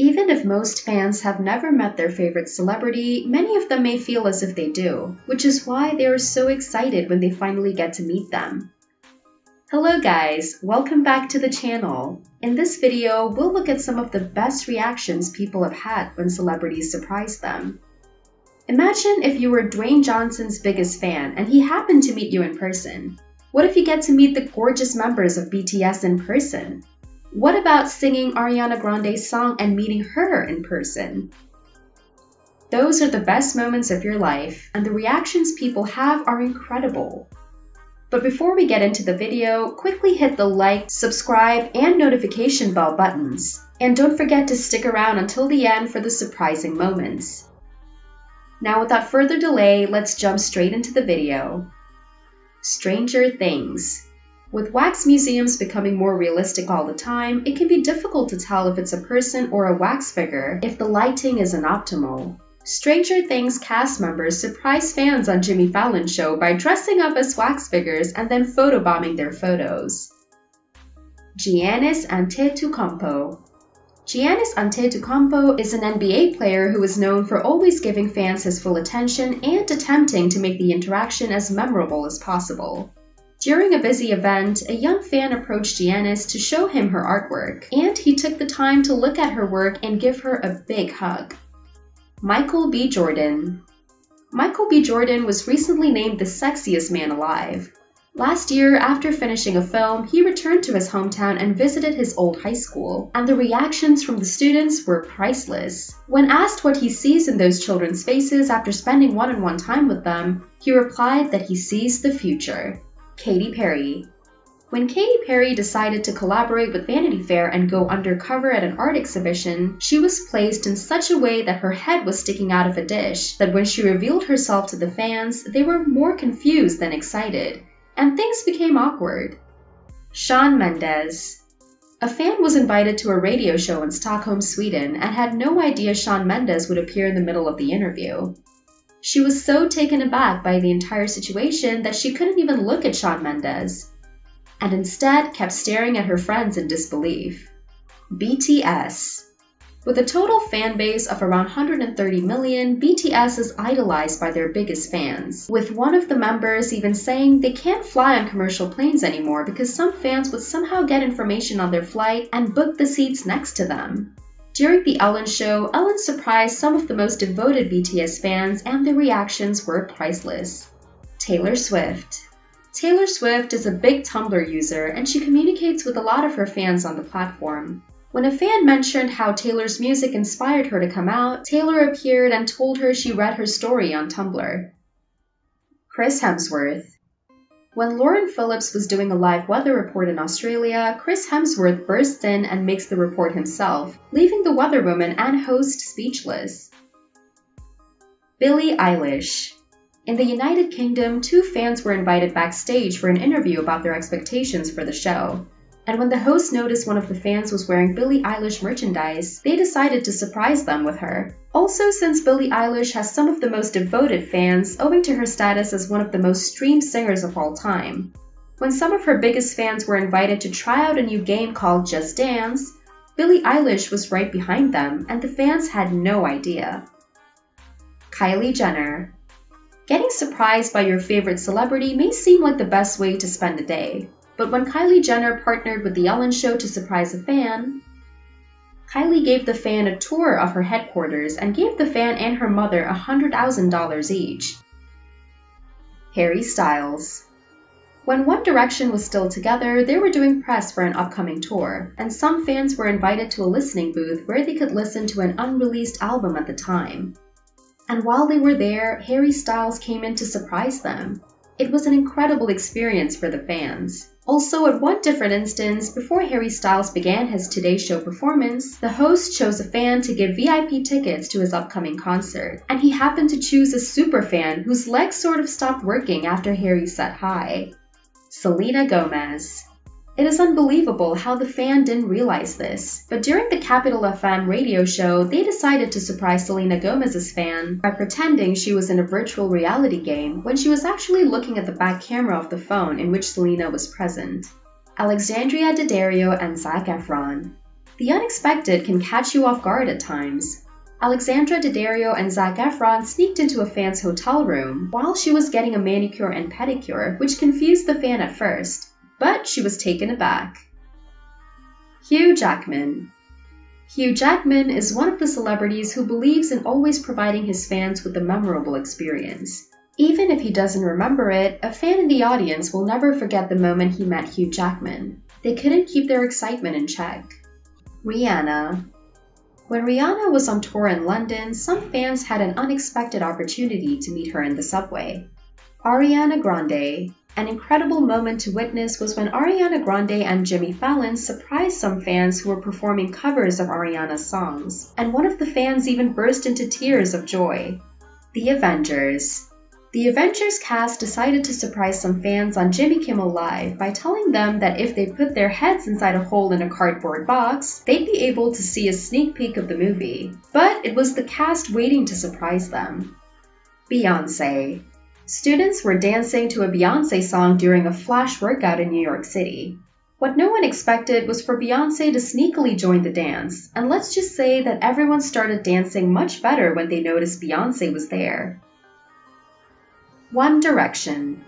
Even if most fans have never met their favorite celebrity, many of them may feel as if they do, which is why they are so excited when they finally get to meet them. Hello guys, welcome back to the channel. In this video, we'll look at some of the best reactions people have had when celebrities surprise them. Imagine if you were Dwayne Johnson's biggest fan and he happened to meet you in person. What if you get to meet the gorgeous members of BTS in person? What about singing Ariana Grande's song and meeting her in person? Those are the best moments of your life, and the reactions people have are incredible. But before we get into the video, quickly hit the like, subscribe, and notification bell buttons. And don't forget to stick around until the end for the surprising moments. Now without further delay, let's jump straight into the video. Stranger Things. With wax museums becoming more realistic all the time, it can be difficult to tell if it's a person or a wax figure if the lighting isn't optimal. Stranger Things cast members surprised fans on Jimmy Fallon's show by dressing up as wax figures and then photobombing their photos. Giannis Antetokounmpo. Giannis Antetokounmpo is an NBA player who is known for always giving fans his full attention and attempting to make the interaction as memorable as possible. During a busy event, a young fan approached Giannis to show him her artwork, and he took the time to look at her work and give her a big hug. Michael B. Jordan. Michael B. Jordan was recently named the sexiest man alive. Last year, after finishing a film, he returned to his hometown and visited his old high school, and the reactions from the students were priceless. When asked what he sees in those children's faces after spending one-on-one time with them, he replied that he sees the future. Katy Perry. When Katy Perry decided to collaborate with Vanity Fair and go undercover at an art exhibition, she was placed in such a way that her head was sticking out of a dish that when she revealed herself to the fans, they were more confused than excited, and things became awkward. Shawn Mendes. A fan was invited to a radio show in Stockholm, Sweden, and had no idea Shawn Mendes would appear in the middle of the interview. She was so taken aback by the entire situation that she couldn't even look at Shawn Mendes, and instead kept staring at her friends in disbelief. BTS. With a total fan base of around 130 million, BTS is idolized by their biggest fans, with one of the members even saying they can't fly on commercial planes anymore because some fans would somehow get information on their flight and book the seats next to them. During the Elon show, Elon surprised some of the most devoted BTS fans, and the reactions were priceless. Taylor Swift. Taylor Swift is a big Tumblr user, and she communicates with a lot of her fans on the platform. When a fan mentioned how Taylor's music inspired her to come out, Taylor appeared and told her she read her story on Tumblr. Chris Hemsworth. When Lauren Phillips was doing a live weather report in Australia, Chris Hemsworth burst in and makes the report himself, leaving the weatherwoman and host speechless. Billie Eilish. In the United Kingdom, two fans were invited backstage for an interview about their expectations for the show. And when the host noticed one of the fans was wearing Billie Eilish merchandise, they decided to surprise them with her. Also, since Billie Eilish has some of the most devoted fans, owing to her status as one of the most streamed singers of all time. When some of her biggest fans were invited to try out a new game called Just Dance, Billie Eilish was right behind them, and the fans had no idea. Kylie Jenner. Getting surprised by your favorite celebrity may seem like the best way to spend a day. But when Kylie Jenner partnered with The Elon Show to surprise a fan, Kylie gave the fan a tour of her headquarters and gave the fan and her mother $100,000 each. Harry Styles. When One Direction was still together, they were doing press for an upcoming tour, and some fans were invited to a listening booth where they could listen to an unreleased album at the time. And while they were there, Harry Styles came in to surprise them. It was an incredible experience for the fans. Also, at one different instance, before Harry Styles began his Today Show performance, the host chose a fan to give VIP tickets to his upcoming concert, and he happened to choose a superfan whose legs sort of stopped working after Harry said hi. Selena Gomez. It is unbelievable how the fan didn't realize this, but during the Capital FM radio show, they decided to surprise Selena Gomez's fan by pretending she was in a virtual reality game when she was actually looking at the back camera of the phone in which Selena was present. Alexandria Daddario and Zac Efron. The unexpected can catch you off guard at times. Alexandra Daddario and Zac Efron sneaked into a fan's hotel room while she was getting a manicure and pedicure, which confused the fan at first, but she was taken aback. Hugh Jackman. Hugh Jackman is one of the celebrities who believes in always providing his fans with a memorable experience. Even if he doesn't remember it, a fan in the audience will never forget the moment he met Hugh Jackman. They couldn't keep their excitement in check. Rihanna. When Rihanna was on tour in London, some fans had an unexpected opportunity to meet her in the subway. Ariana Grande. An incredible moment to witness was when Ariana Grande and Jimmy Fallon surprised some fans who were performing covers of Ariana's songs, and one of the fans even burst into tears of joy. The Avengers. The Avengers cast decided to surprise some fans on Jimmy Kimmel Live by telling them that if they put their heads inside a hole in a cardboard box, they'd be able to see a sneak peek of the movie. But it was the cast waiting to surprise them. Beyoncé. Students were dancing to a Beyoncé song during a flash workout in New York City. What no one expected was for Beyoncé to sneakily join the dance, and let's just say that everyone started dancing much better when they noticed Beyoncé was there. One Direction.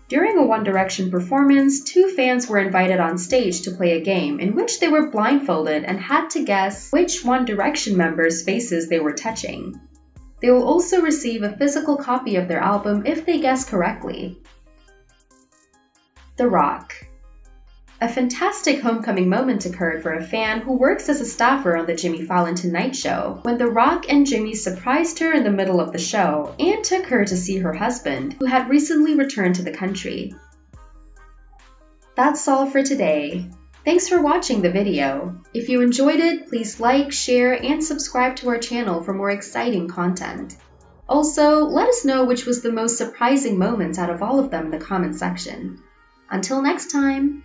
During a One Direction performance, two fans were invited on stage to play a game in which they were blindfolded and had to guess which One Direction members' faces they were touching. They will also receive a physical copy of their album if they guess correctly. The Rock. A fantastic homecoming moment occurred for a fan who works as a staffer on the Jimmy Fallon Tonight Show when The Rock and Jimmy surprised her in the middle of the show and took her to see her husband, who had recently returned to the country. That's all for today. Thanks for watching the video. If you enjoyed it, please like, share, and subscribe to our channel for more exciting content. Also, let us know which was the most surprising moments out of all of them in the comment section. Until next time!